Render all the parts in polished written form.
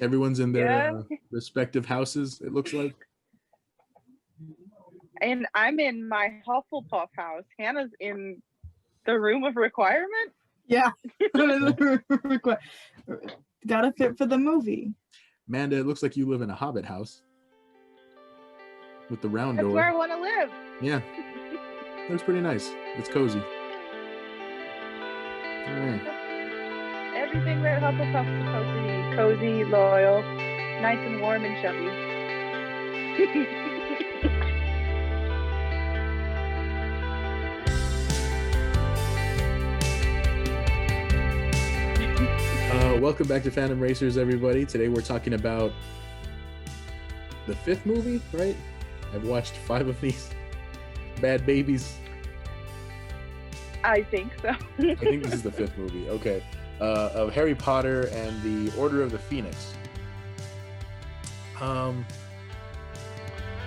Everyone's in Yeah. their respective houses, it looks like. And I'm in my Hufflepuff house. Hannah's in the room of requirement. Yeah. Gotta fit for the movie. Amanda, it looks like you live in a hobbit house with the round That's door. where I want to live. Yeah. Looks pretty nice. It's cozy. All right. Everything that Hufflepuff's supposed to be: cozy, loyal, nice and warm and chummy. Welcome back to Phantom Racers, everybody. Today we're talking about the 5th movie, right? I've watched 5 of these bad babies. I think so. I think this is the 5th movie. Okay. Of Harry Potter and the Order of the Phoenix.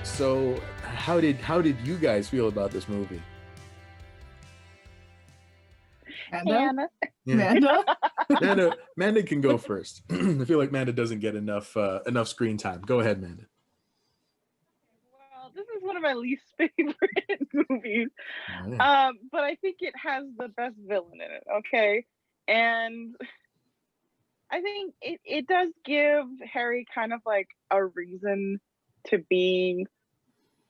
So how did you guys feel about this movie? Hannah. Yeah. Manda can go first. I feel like Manda doesn't get enough screen time. Go ahead, Manda. Well, this is one of my least favorite movies. Oh, yeah. But I think it has the best villain in it, okay? And I think it does give Harry kind of like a reason to be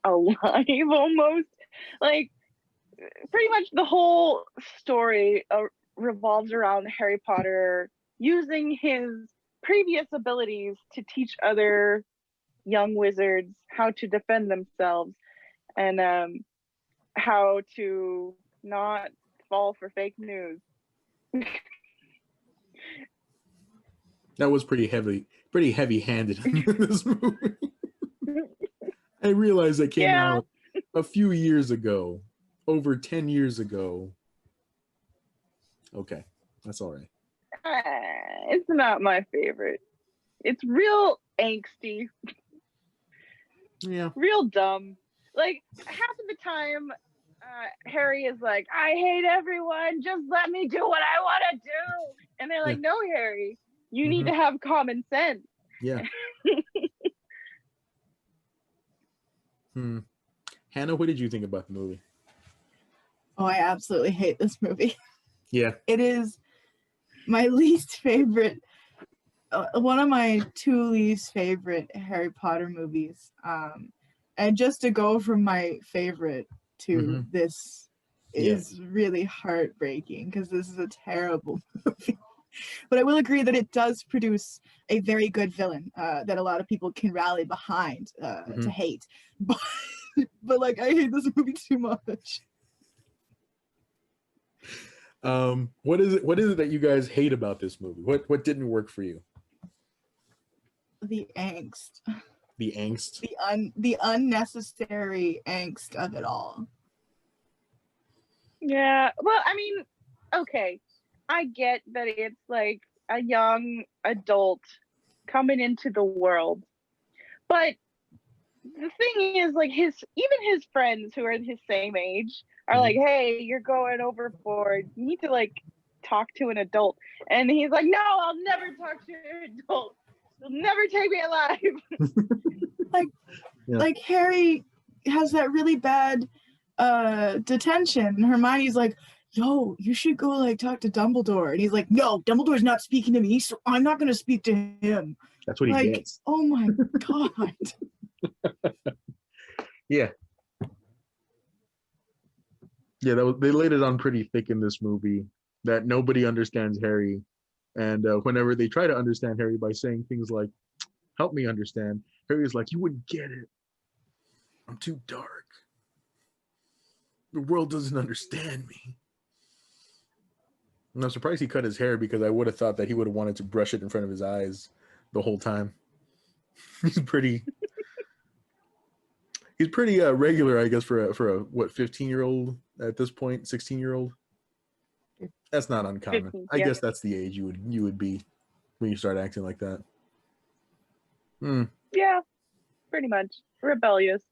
alive almost. Like, pretty much the whole story revolves around Harry Potter using his previous abilities to teach other young wizards how to defend themselves and how to not fall for fake news. That was pretty heavy-handed in this movie. I realized that came out a few years ago, over 10 years ago. Okay, that's all right. It's not my favorite. It's real angsty. Yeah. Real dumb. Like, half of the time, Harry is like, I hate everyone. Just let me do what I want to do. And they're like, no, Harry, you need to have common sense. Yeah. Hannah, what did you think about the movie? Oh, I absolutely hate this movie. Yeah. It is my least favorite, one of my 2 least favorite Harry Potter movies. And just to go from my favorite to this is really heartbreaking because this is a terrible movie. But I will agree that it does produce a very good villain that a lot of people can rally behind to hate. But like, I hate this movie too much. What is it that you guys hate about this movie? What didn't work for you? The angst. The angst? The unnecessary angst of it all. Yeah, well, I mean, okay, I get that it's like a young adult coming into the world, but the thing is, like, even his friends who are his same age are like, hey, you're going overboard. You need to like talk to an adult. And he's like, no, I'll never talk to an adult. You'll never take me alive. Like Harry has that really bad detention. And Hermione's like, yo, you should go like talk to Dumbledore. And he's like, no, Dumbledore's not speaking to me, so I'm not gonna speak to him. That's what he gets. Oh my god. Yeah, they laid it on pretty thick in this movie that nobody understands Harry, and whenever they try to understand Harry by saying things like, help me understand, Harry's like, you wouldn't get it. I'm too dark. The world doesn't understand me. And I'm surprised he cut his hair because I would have thought that he would have wanted to brush it in front of his eyes the whole time. He's pretty regular, I guess, for a what, 15-year-old at this point, 16-year-old. That's not uncommon. 15, I guess that's the age you would be when you start acting like that. Yeah, pretty much rebellious.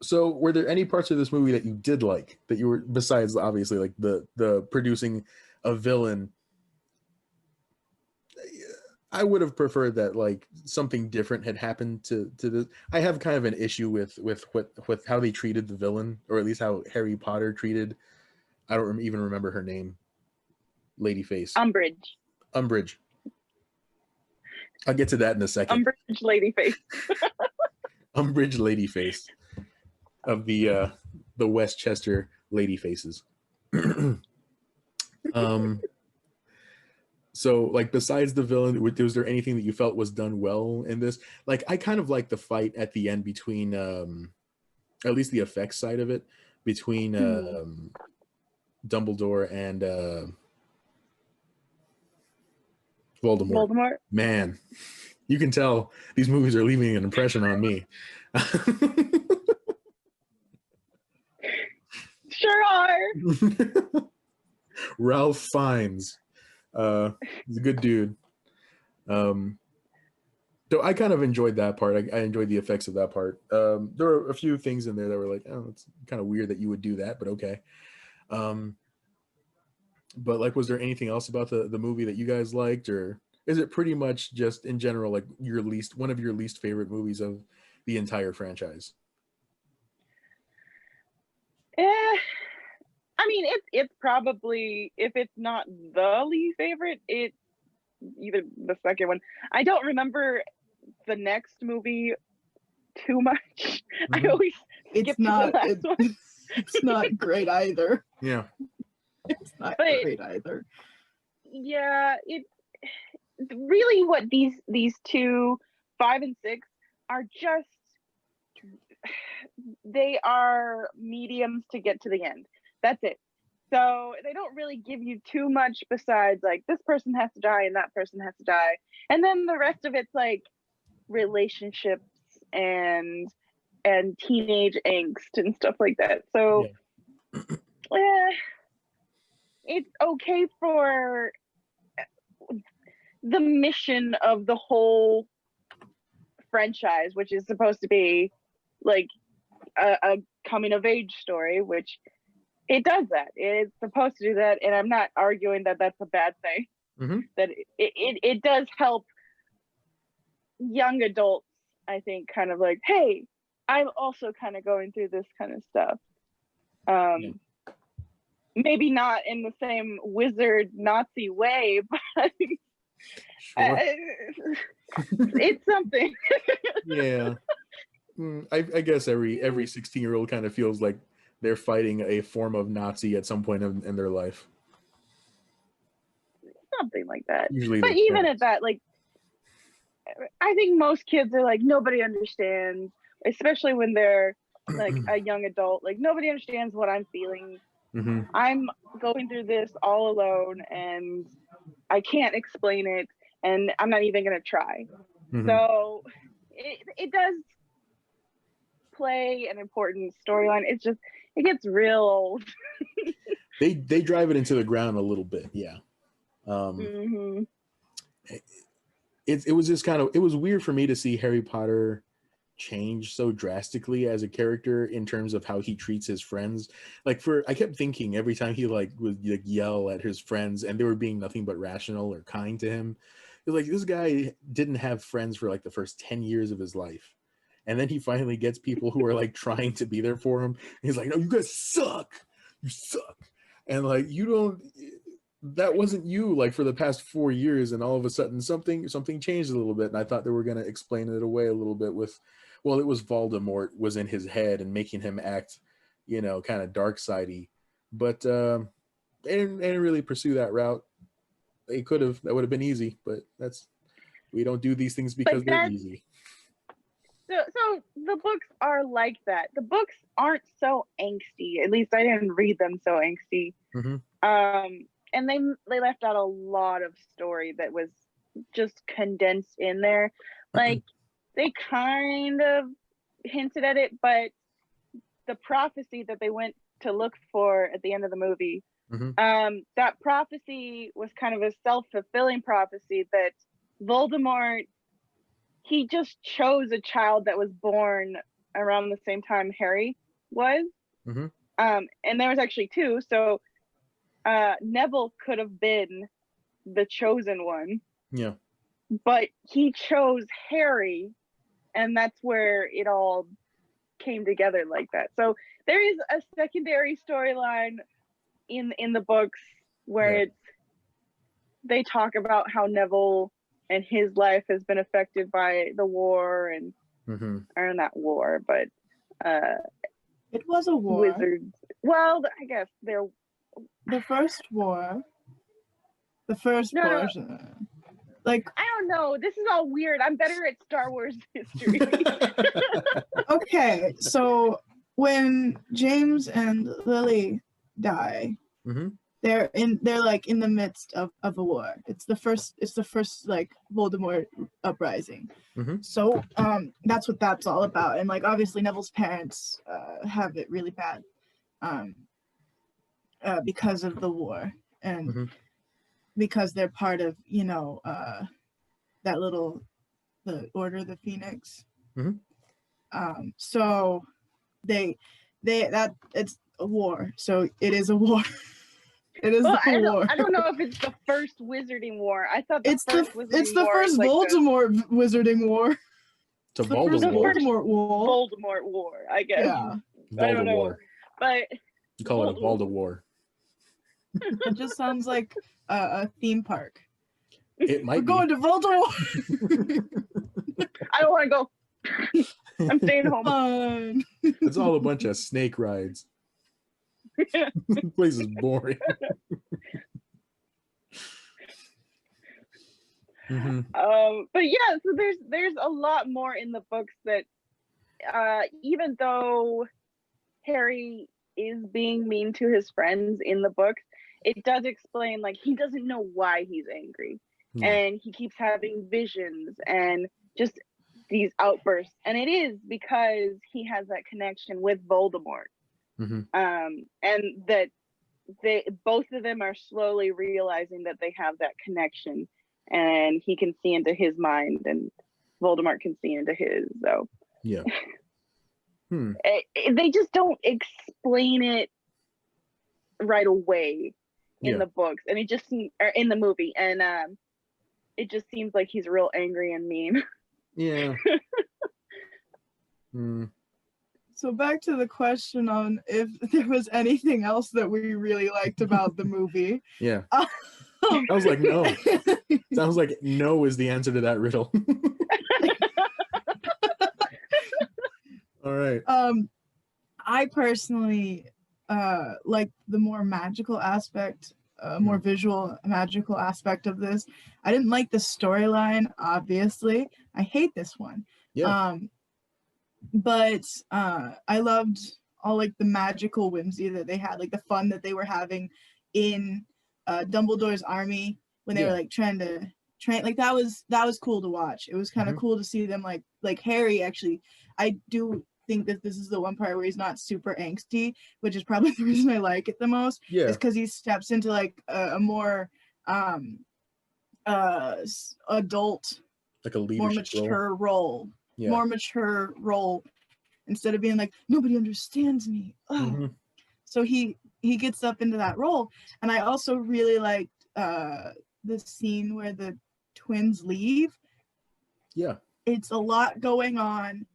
So were there any parts of this movie that you did like, that you were, besides obviously like the producing a villain I would have preferred that like something different had happened to this. I have kind of an issue with how they treated the villain, or at least how Harry Potter treated. I don't even remember her name. Ladyface. Umbridge. Umbridge. I'll get to that in a second. Umbridge Ladyface. Umbridge Ladyface of the Westchester Ladyfaces. So like besides the villain, was there anything that you felt was done well in this? Like I kind of like the fight at the end between at least the effects side of it, between Dumbledore and Voldemort. Man, you can tell these movies are leaving an impression on me. Sure are. Ralph Fiennes. He's a good dude. So I kind of enjoyed that part. I enjoyed the effects of that part. There were a few things in there that were like, oh, it's kind of weird that you would do that, but okay. But like, was there anything else about the movie that you guys liked, or is it pretty much just in general like one of your least favorite movies of the entire franchise? I mean, it's probably, if it's not the least favorite, it's even the second one. I don't remember the next movie too much. I always skip It's to not. the last one. It's not great either. Yeah. It's not But- great either. Yeah, it really what these two, 5 and 6, are just, they are mediums to get to the end. That's it. So they don't really give you too much besides like this person has to die and that person has to die. And then the rest of it's like relationships and teenage angst and stuff like that. So it's okay for the mission of the whole franchise, which is supposed to be like a coming of age story, which it does that. It's supposed to do that, and I'm not arguing that that's a bad thing. Mm-hmm. That it does help young adults, I think, kind of like, hey, I'm also kind of going through this kind of stuff. Maybe not in the same wizard Nazi way, but Sure. it's something. Yeah. I guess every 16-year-old kind of feels like they're fighting a form of Nazi at some point in their life. Something like that. Usually, But even at that, like, I think most kids are like, nobody understands, especially when they're like a young adult. Like, nobody understands what I'm feeling. Mm-hmm. I'm going through this all alone, and I can't explain it, and I'm not even gonna try. Mm-hmm. So it does play an important storyline. It's just, it gets real old. They drive it into the ground a little bit, yeah. It was just kind of, it was weird for me to see Harry Potter change so drastically as a character in terms of how he treats his friends. Like I kept thinking every time he like would like yell at his friends and they were being nothing but rational or kind to him. It was like, this guy didn't have friends for like the first 10 years of his life. And then he finally gets people who are like trying to be there for him. He's like, no, you guys suck. You suck. And like, that wasn't you like for the past 4 years. And all of a sudden something changed a little bit. And I thought they were going to explain it away a little bit with, well, it was Voldemort was in his head and making him act, kind of dark-sidey. But they didn't really pursue that route. They could have. That would have been easy. But we don't do these things because they're easy. So the books are like that. The books aren't so angsty. At least I didn't read them so angsty. Mm-hmm. And they left out a lot of story that was just condensed in there. Like, they kind of hinted at it, but the prophecy that they went to look for at the end of the movie, that prophecy was kind of a self-fulfilling prophecy that Voldemort, he just chose a child that was born around the same time Harry was. Mm-hmm. And there was actually 2. So Neville could have been the chosen one. Yeah. but he chose Harry, and that's where it all came together like that. So there is a secondary storyline in the books where they talk about how Neville and his life has been affected by the war and or not war, but it was a war. Wizards. Well, I guess they're the first war. The first portion. Like, I don't know. This is all weird. I'm better at Star Wars history. Okay, so when James and Lily die, they're like in the midst of a war. It's the first like Voldemort uprising. So that's what that's all about. And like obviously Neville's parents have it really bad because of the war and because they're part of, you know, that little the Order of the Phoenix. So they that it's a war. So it is a war. It is I war. don't know if it's the first Wizarding War. I thought It's the first like Voldemort Wizarding War. It's a The first Voldemort. Voldemort war. Voldemort War, I guess. Yeah. I don't know, but you call it a Voldemort. It just sounds like a theme park. It might We're going to Voldemort. I don't want to go. I'm staying home. Fun. It's all a bunch of snake rides. The place is boring. But yeah, so there's a lot more in the books that even though Harry is being mean to his friends in the books, it does explain like he doesn't know why he's angry. And he keeps having visions and just these outbursts, and it is because he has that connection with Voldemort. And that they both of them are slowly realizing that they have that connection, and he can see into his mind and Voldemort can see into his. So they just don't explain it right away in the books, and it just seems, or in the movie, and it just seems like he's real angry and mean. So back to the question on if there was anything else that we really liked about the movie. I was like, no. Sounds like no is the answer to that riddle. All right. I personally like the more magical aspect, more visual magical aspect of this. I didn't like the storyline, obviously. I hate this one. But I loved all like the magical whimsy that they had, like the fun that they were having in Dumbledore's army when they were like trying to train. Like that was cool to watch. It was kind of cool to see them like Harry actually. I do think that this is the one part where he's not super angsty, which is probably the reason I like it the most. Is because he steps into like a more adult, like a leadership more mature role. More mature role, instead of being like, nobody understands me. So he gets up into that role. And I also really liked the scene where the twins leave. It's a lot going on.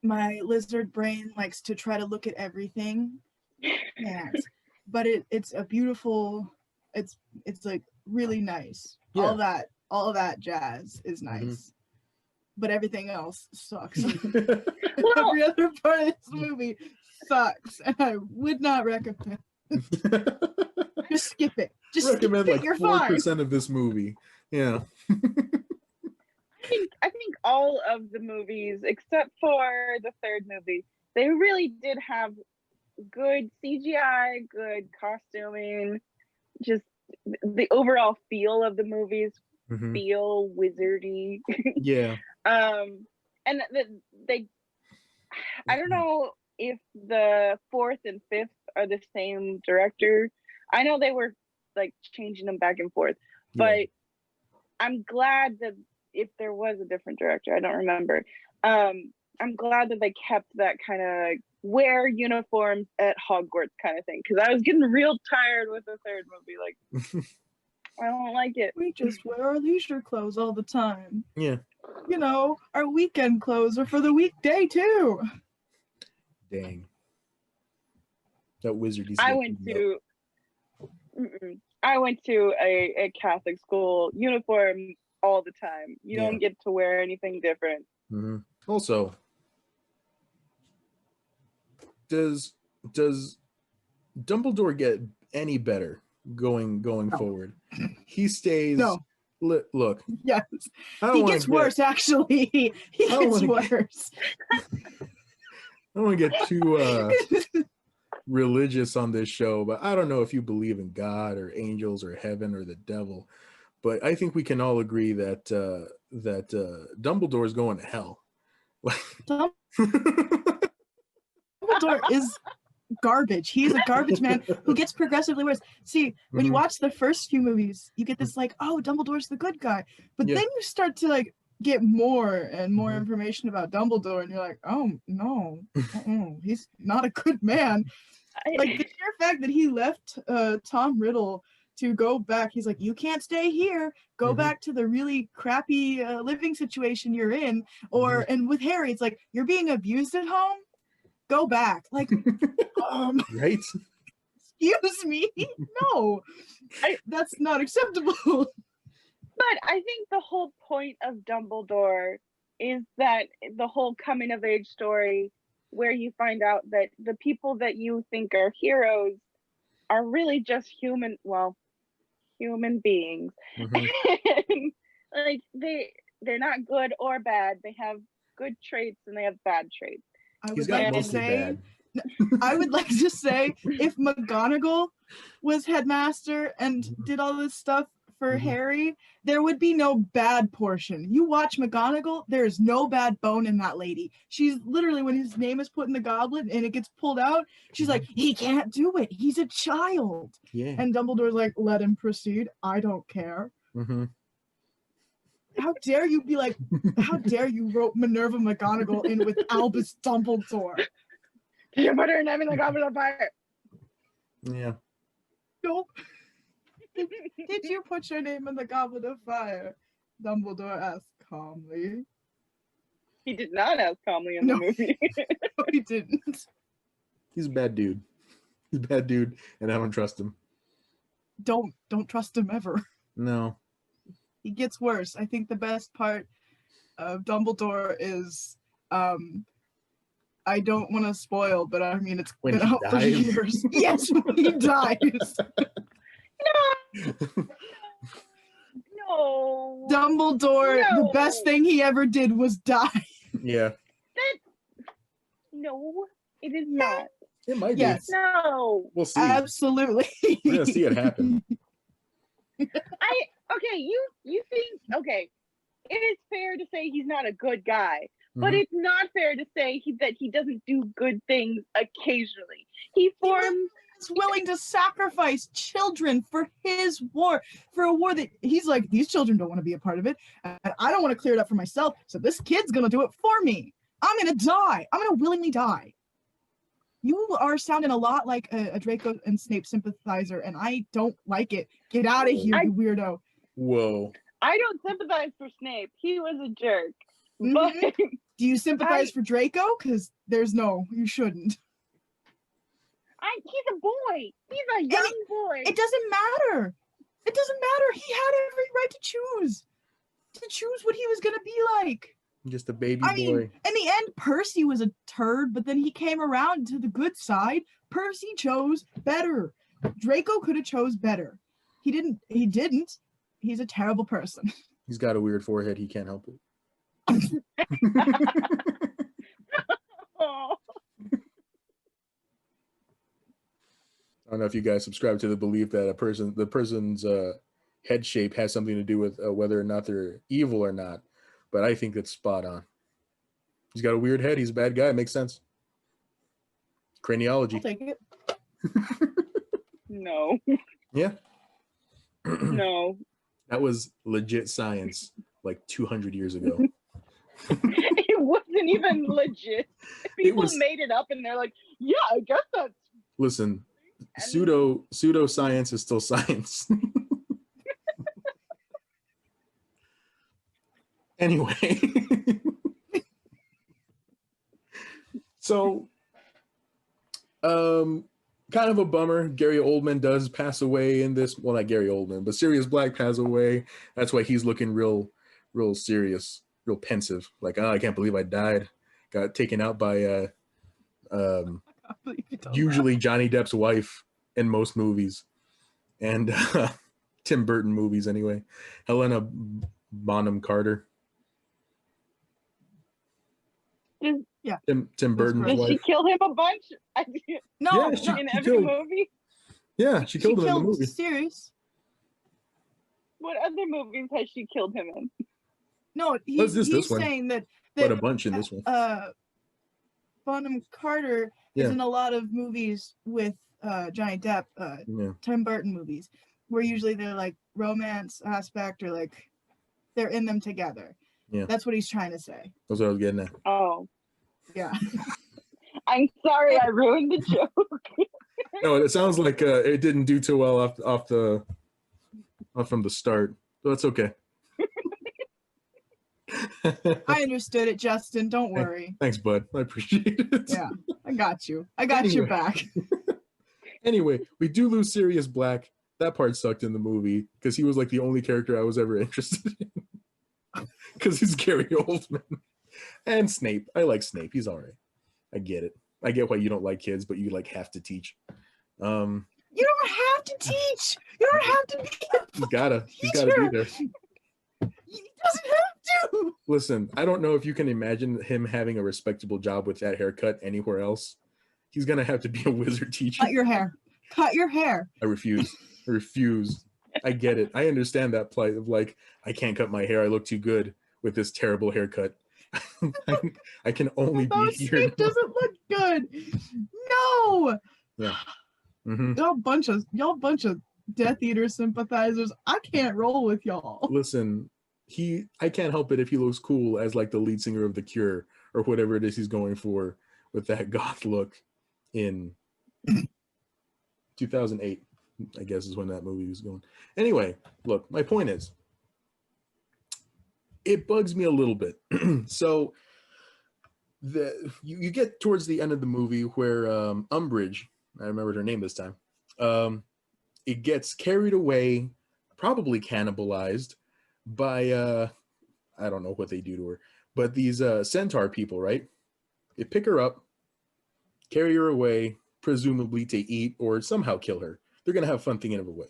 My lizard brain likes to try to look at everything, but it's a beautiful, it's like really nice. All that jazz is nice. But everything else sucks. Every other part of this movie sucks, and I would not recommend. Just skip it. Just recommend skip it. like 4% of this movie. I think all of the movies, except for the third movie, they really did have good CGI, good costuming, just the overall feel of the movies feel wizardy. And they I don't know if the fourth and fifth are the same director. I know they were like changing them back and forth, but I'm glad that if there was a different director, I don't remember. I'm glad that they kept that kind of wear uniforms at Hogwarts kind of thing, because I was getting real tired with the third movie. Like, I don't like it. We just wear our leisure clothes all the time. Yeah. You know, our weekend clothes are for the weekday too. Dang. That wizard. I went to a Catholic school uniform all the time. You don't get to wear anything different. Mm-hmm. Also, does Dumbledore get any better going forward? He stays. No. Look. Yes. He gets worse. Actually, he gets worse. I don't want to get too religious on this show, but I don't know if you believe in God or angels or heaven or the devil, but I think we can all agree that Dumbledore is going to hell. Dumbledore is garbage. He's a garbage man who gets progressively worse. See, when you watch the first few movies, you get this like, oh, Dumbledore's the good guy, but then you start to like get more and more information about Dumbledore, and you're like, oh no, he's not a good man. Like the sheer fact that he left Tom Riddle to go back, he's like, you can't stay here, go back to the really crappy living situation you're in, or and with Harry, it's like, you're being abused at home, go back. Like, right? Excuse me, no, that's not acceptable. But I think the whole point of Dumbledore is that the whole coming of age story where you find out that the people that you think are heroes are really just human beings. And, like they're not good or bad. They have good traits and they have bad traits. I would like to say if McGonagall was headmaster and did all this stuff for Harry, there would be no bad portion. You watch McGonagall, there's no bad bone in that lady. She's literally, when his name is put in the goblet and it gets pulled out, she's like, he can't do it. He's a child. Yeah. And Dumbledore's like, let him proceed. I don't care. How dare you be like, how dare you wrote Minerva McGonagall in with Albus Dumbledore? You put her name in the goblet of fire. Yeah. Nope. Did you put your name in the goblet of fire? Dumbledore asked calmly. He did not ask calmly in the movie. No, he didn't. He's a bad dude. He's a bad dude, and I don't trust him. Don't trust him ever. No. He gets worse. I think the best part of Dumbledore is, I don't want to spoil, but I mean, it's been out for years. Yes, when he dies. No. Dumbledore, the best thing he ever did was die. Yeah. No, it is not. It might be. No. We'll see. Absolutely. We're gonna see it happen. You think, it is fair to say he's not a good guy, but it's not fair to say that he doesn't do good things occasionally. He's willing to sacrifice children for his war, for a war that he's like, these children don't want to be a part of it, and I don't want to clear it up for myself, so this kid's gonna do it for me. I'm gonna die. I'm gonna willingly die. You are sounding a lot like a Draco and Snape sympathizer, and I don't like it. Get out of here, you weirdo. Whoa. I don't sympathize for Snape. He was a jerk. But do you sympathize for Draco? Because you shouldn't. He's a boy. He's a young boy. It doesn't matter. It doesn't matter. He had every right to choose what he was gonna be like. Just a baby boy. Mean, in the end, Percy was a turd, but then he came around to the good side. Percy chose better. Draco could have chose better. He didn't. He's a terrible person. He's got a weird forehead. He can't help it. I don't know if you guys subscribe to the belief that the person's head shape has something to do with whether or not they're evil or not, but I think that's spot on. He's got a weird head. He's a bad guy. It makes sense. Craniology. I'll take it. No. Yeah. No. That was legit science like 200 years ago. It wasn't even legit. People made it up and they're like, yeah, I guess that's... Listen, pseudo science is still science. Anyway, so kind of a bummer. Gary Oldman does pass away in this. Well, not Gary Oldman, but Sirius Black passed away. That's why he's looking real serious, real pensive. Like, oh, I can't believe I died. Got taken out by usually Johnny Depp's wife in most movies, and Tim Burton movies anyway. Helena Bonham Carter. Yeah. Tim Burton's right. Did she wife. kill him a bunch? No, Yeah, she- In she every killed- movie? Yeah, she killed him in the movie. Sirius. What other movies has she killed him in? No, What's he's this one? saying that But a bunch in this one. Bonham Carter Yeah. is in a lot of movies with Johnny Depp, Yeah. Tim Burton movies, where usually they're like romance aspect or like they're in them together. Yeah. That's what he's trying to say. That's what I was getting at. Oh, Yeah. I'm sorry I ruined the joke. No, it sounds like it didn't do too well off from the start. But that's okay. I understood it, Justin. Don't worry. Thanks, bud. I appreciate it. Yeah, I got you. I got your back. Anyway, we do lose Sirius Black. That part sucked in the movie because he was like the only character I was ever interested in. Because he's Gary Oldman. And Snape. I like Snape. He's all right. I get it. I get why you don't like kids, but you like have to teach. You don't have to teach. You don't have to be. He's gotta be there. He doesn't have to. Listen, I don't know if you can imagine him having a respectable job with that haircut anywhere else. He's gonna have to be a wizard teacher. Cut your hair. Cut your hair. I refuse. I refuse. I get it. I understand that plight of like, I can't cut my hair. I look too good with this terrible haircut. I can only Oh, be here. Snape doesn't look good. No. Yeah. Mm-hmm. Y'all bunch of Death Eater sympathizers. I can't roll with y'all. Listen, I can't help it if he looks cool as like the lead singer of The Cure or whatever it is he's going for with that goth look in 2008, I guess is when that movie was going. Anyway, look, my point is, it bugs me a little bit. So you get towards the end of the movie where Umbridge, I remembered her name this time, it gets carried away, probably cannibalized by I don't know what they do to her, but these centaur people, right? They pick her up, carry her away, presumably to eat or somehow kill her. They're gonna have fun thinking of a way.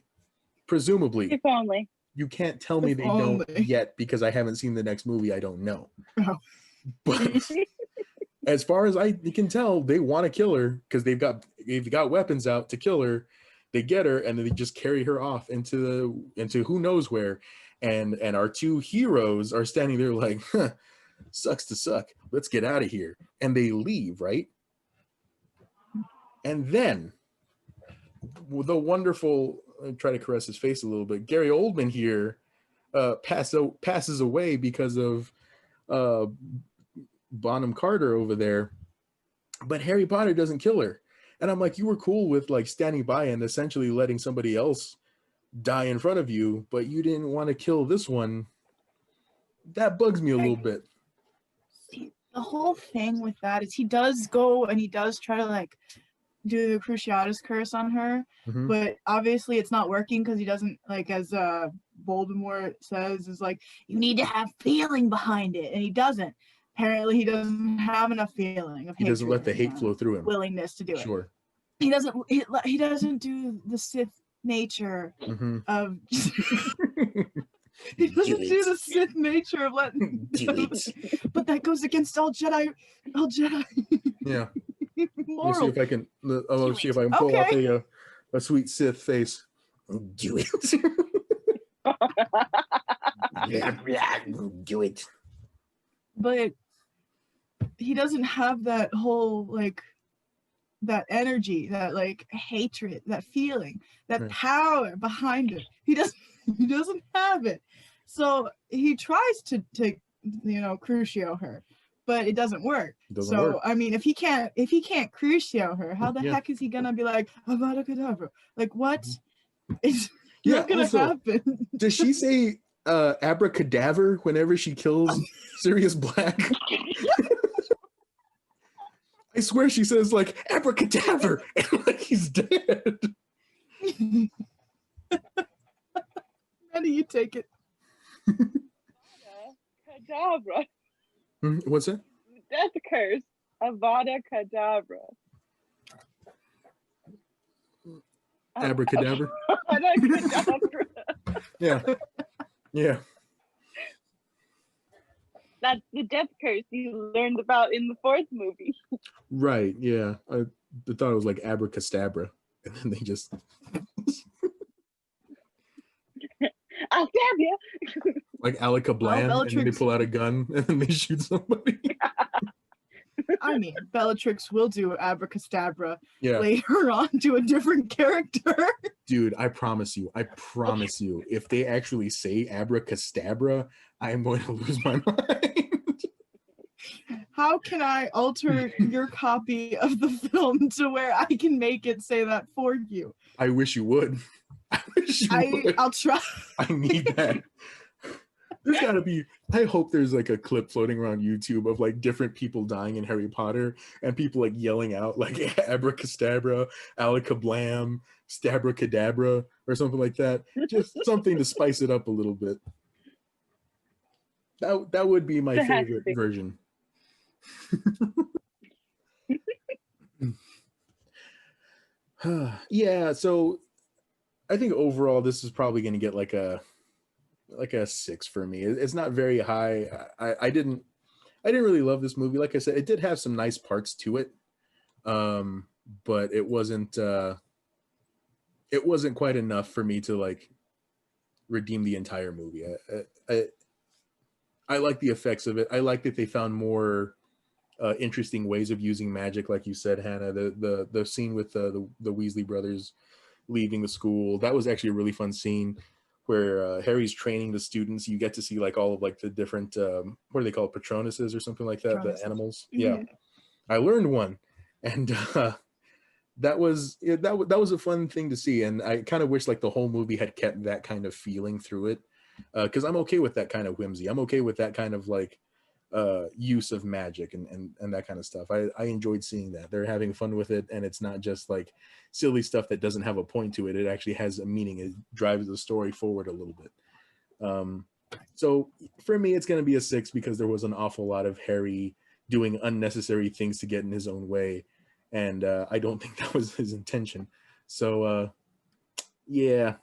Presumably. If only. You can't tell me If they only. don't yet because I haven't seen the next movie. I don't know. Oh. But as far as I can tell, they want to kill her because they've got weapons out to kill her. They get her and then they just carry her off into who knows where. And our two heroes are standing there like, huh, sucks to suck. Let's get out of here. And they leave, right? And then the wonderful, I try to caress his face a little bit, Gary Oldman here passes away because of Bonham Carter over there. But Harry Potter doesn't kill her. And I'm like, you were cool with like standing by and essentially letting somebody else die in front of you, but you didn't want to kill this one. That bugs me a little bit. See, the whole thing with that is he does go and he does try to like do the Cruciatus curse on her, Mhm. but obviously it's not working because he doesn't, like, as Voldemort says, is like, you need to have feeling behind it, and he doesn't. Apparently he doesn't have enough feeling of He doesn't hatred let the hate and, flow through him. willingness to do it. Sure. He doesn't do the Sith nature Mhm. of he doesn't do the Sith nature of letting but that goes against all Jedi Yeah. Let me see moral. if I can. I'll Do see it. if I can pull Okay. off a sweet Sith face. Do it. Do it. But he doesn't have that whole like that energy, that like hatred, that feeling, that Right. power behind it. He doesn't have it. So he tries to crucio her, but it doesn't work. Doesn't So work. I mean, if he can't crucio her, how the Yeah. heck is he gonna be like Abra-Cadavar? Like what? Mm-hmm. It's Yeah, not gonna also, happen. Does she say Abra-Cadavar whenever she kills Sirius Black. I swear she says like Abra-Cadavar and like he's dead. How do you take it? Cadabra. What's that? Death curse. Avada Kedavra. Abra-Cadavar. Avada Kedavra. Yeah. Yeah. That's the death curse you learned about in the fourth movie. Right. Yeah. I thought it was like Abra-Castabra, and then they just I'll stab you. like Alaka Blam, and then they Bellatrix. pull out a gun and then they shoot somebody. I mean, Bellatrix will do Abra-Castabra Yeah. later on to a different character. Dude, I promise you, if they actually say Abra-Castabra, I am going to lose my mind. How can I alter your copy of the film to where I can make it say that for you? I wish you would. I wish you would. I'll try. I need that. There's gotta be, I hope there's like a clip floating around YouTube of like different people dying in Harry Potter and people like yelling out like Abra-Castabra, Alaka Blam, Stabra-Cadabra, or something like that. Just something to spice it up a little bit. That would be my favorite version. Yeah, so I think overall this is probably going to get like a 6 for me. It's not very high. I didn't really love this movie. Like I said, it did have some nice parts to it, but it wasn't quite enough for me to like redeem the entire movie. I like the effects of it. I like that they found more interesting ways of using magic, like you said, Hannah. The scene with the Weasley brothers leaving the school, that was actually a really fun scene where Harry's training the students. You get to see like all of like the different what do they call it, Patronuses or something like that, Patronuses. the animals. Mm-hmm. Yeah, I learned one, and that was a fun thing to see. And I kind of wish like the whole movie had kept that kind of feeling through it, because I'm okay with that kind of whimsy. I'm okay with that kind of like use of magic and that kind of stuff. I enjoyed seeing that they're having fun with it, and it's not just like silly stuff that doesn't have a point to it. It actually has a meaning. It drives the story forward a little bit. So for me, it's going to be a 6 because there was an awful lot of Harry doing unnecessary things to get in his own way, and I don't think that was his intention. So yeah,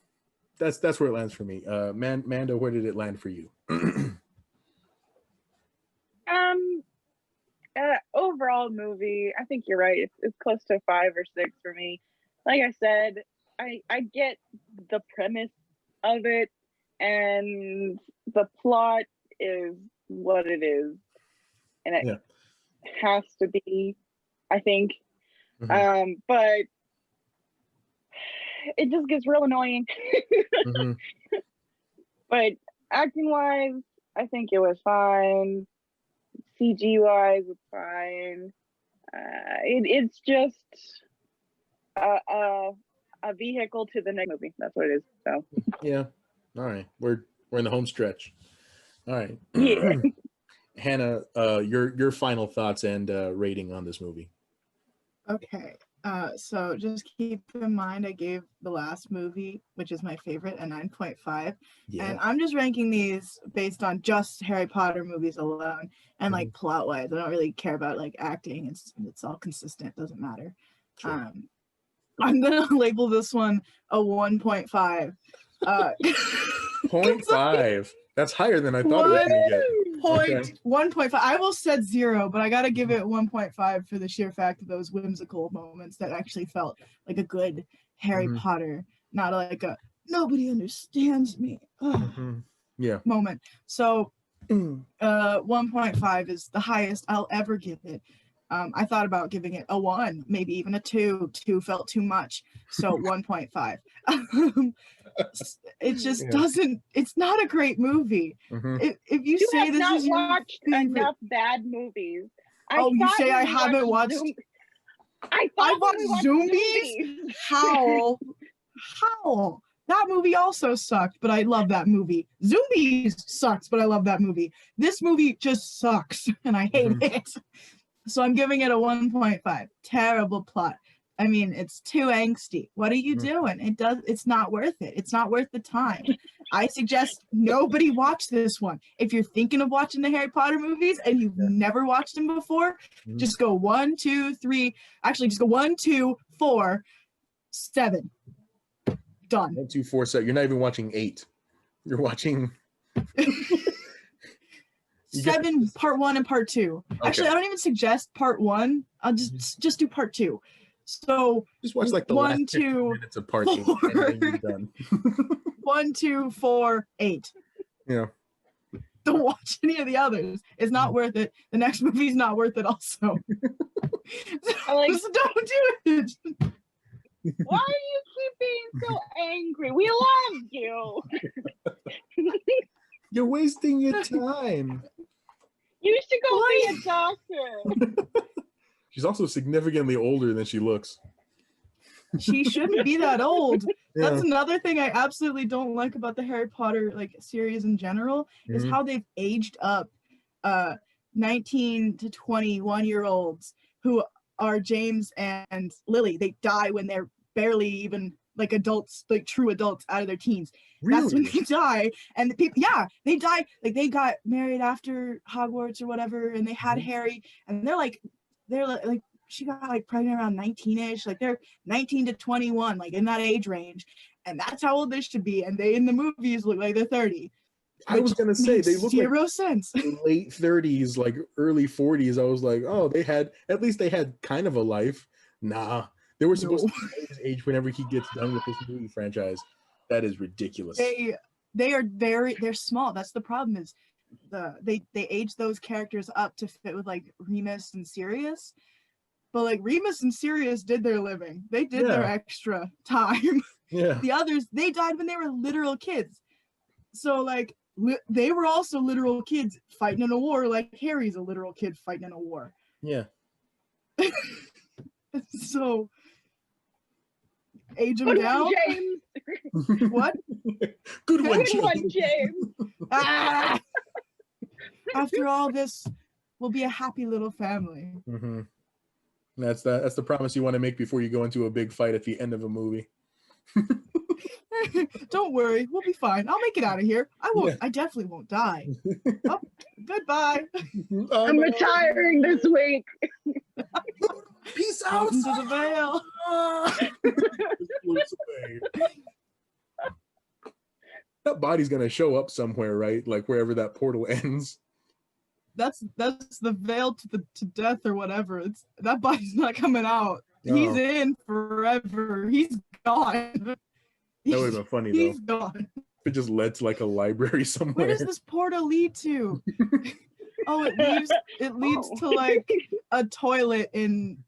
that's where it lands for me. Manda, where did it land for you? Overall movie, I think you're right. It's close to 5 or 6 for me. Like I said, I get the premise of it, and the plot is what it is, and it has to be, I think. Mm-hmm. But it just gets real annoying. Mm-hmm. But acting wise, I think it was fine. CG wise, it's fine. It's just a vehicle to the next movie. That's what it is. So yeah, all right, we're in the home stretch. All right, yeah. Hannah, your final thoughts and rating on this movie. Okay. So just keep in mind I gave the last movie, which is my favorite, a 9.5. Yeah. And I'm just ranking these based on just Harry Potter movies alone and like plot wise. I don't really care about like acting. It's all consistent, doesn't matter. Sure. I'm gonna label this one a 1.5. 0.5. That's higher than I thought it was gonna get. Okay. 1.5. I almost said 0, but I gotta give it 1.5 for the sheer fact of those whimsical moments that actually felt like a good Harry Potter, not like a nobody understands me moment. So 1.5 is the highest I'll ever give it. I thought about giving it a 1, maybe even a 2. 2 felt too much, so 1.5. It just doesn't. It's not a great movie. If you say this is your watched enough bad movies. You say I haven't watched. I watched Zombies. How? That movie also sucked, but I love that movie. Zombies sucks, but I love that movie. This movie just sucks, and I hate it. So I'm giving it a 1.5. Terrible plot. I mean, it's too angsty. What are you doing? It's not worth it. It's not worth the time. I suggest nobody watch this one. If you're thinking of watching the Harry Potter movies and you've never watched them before, just go 1, 2, 3. Actually, just go 1, 2, 4, 7. Done. 1, 2, 4, 7. You're not even watching 8. You're watching 7, part 1 and part 2. Okay. Actually, I don't even suggest part 1. I'll just do part 2. So just watch like the 1, last 2, minutes of part 8 and then you're done. 1, 2, 4, 8. Yeah. Don't watch any of the others. It's not worth it. The next movie's not worth it also. So don't do it. Why do you keep being so angry? We love you. You're wasting your time. You should go be a doctor. She's also significantly older than she looks. She shouldn't be that old. Yeah. That's another thing I absolutely don't like about the Harry Potter series in general is how they've aged up 19 to 21-year-olds who are James and Lily. They die when they're barely even adults, true adults out of their teens. Really? That's when they die. And the people, they die. They got married after Hogwarts or whatever, and they had Harry, and they're like she got pregnant around 19ish. They're 19 to 21, in that age range, and that's how old they should be. And they in the movies look like they're 30. I was gonna say they look zero sense. Late 30s, early 40s. I was like, oh, they had kind of a life. Nah, they were supposed to be his age whenever he gets done with this movie franchise. That is ridiculous. They're small. That's the problem. Is they age those characters up to fit with Remus and Sirius, but Remus and Sirius did their living. They did their extra time. Yeah. The others, they died when they were literal kids. So they were also literal kids fighting in a war. Harry's a literal kid fighting in a war. Yeah. So age them down. James. What? Good one, James. Ah! After all this, we'll be a happy little family. Mm-hmm. That's the promise you want to make before you go into a big fight at the end of a movie. Don't worry, we'll be fine. I'll make it out of here. I won't. Yeah. I definitely won't die. Oh, goodbye. I'm retiring this week. Peace out. Into the veil. That body's gonna show up somewhere, right? Wherever that portal ends. That's the veil to death or whatever. That body's not coming out. Oh. He's in forever. He's gone. That would have been funny though. He's gone. It just led to a library somewhere. Where does this portal lead to? Oh, it leads to a toilet in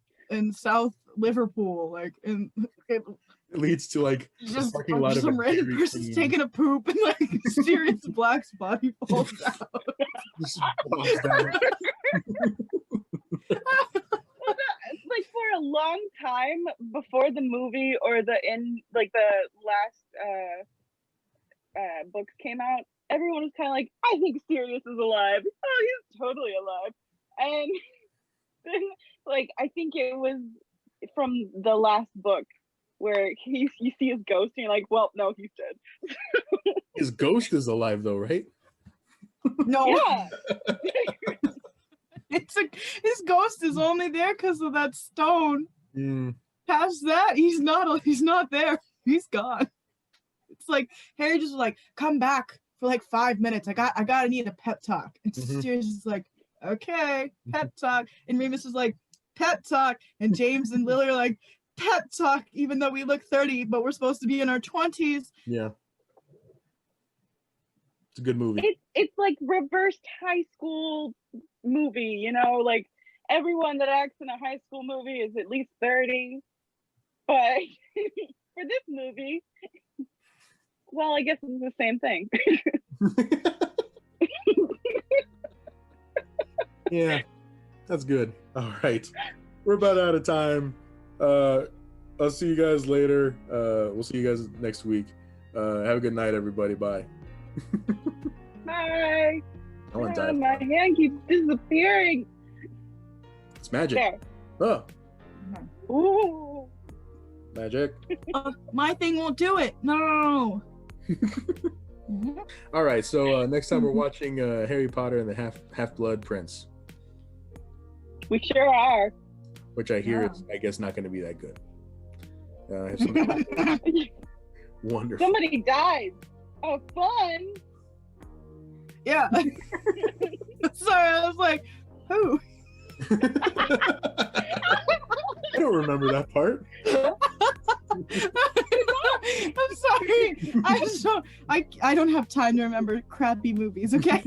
South Liverpool. It leads to just a parking lot of some random person's taking a poop and Sirius Black's body falls out. Just falls down. For a long time before the movie or the last books came out, everyone was kind of I think Sirius is alive. Oh, he's totally alive. And then I think it was from the last book where you see his ghost and you're well, no, he's dead. His ghost is alive though, right? No. Yeah. His ghost is only there because of that stone. Past that, he's not there. He's gone. It's Harry just was come back for 5 minutes. I gotta need a pep talk. And Sirius is okay, pep talk. And Remus is pep talk. And James and Lily are pep talk, even though we look 30, but we're supposed to be in our 20s. Yeah. It's a good movie. It's reversed high school movie, everyone that acts in a high school movie is at least 30. But for this movie, well, I guess it's the same thing. Yeah, that's good. All right. We're about out of time. I'll see you guys later. We'll see you guys next week. Have a good night, everybody. Bye. Bye. I want to Ah, die. my hand keeps disappearing. It's magic. There. Oh, Ooh. magic. My thing won't do it. No. All right, so next time we're watching Harry Potter and the Half-Blood Prince, We sure are. which I hear Yeah. is, I guess, not going to be that good. Have some wonderful. Somebody dies. Oh, fun. Yeah. Sorry, I was like, who? I don't remember that part. I'm sorry. I don't have time to remember crappy movies, okay?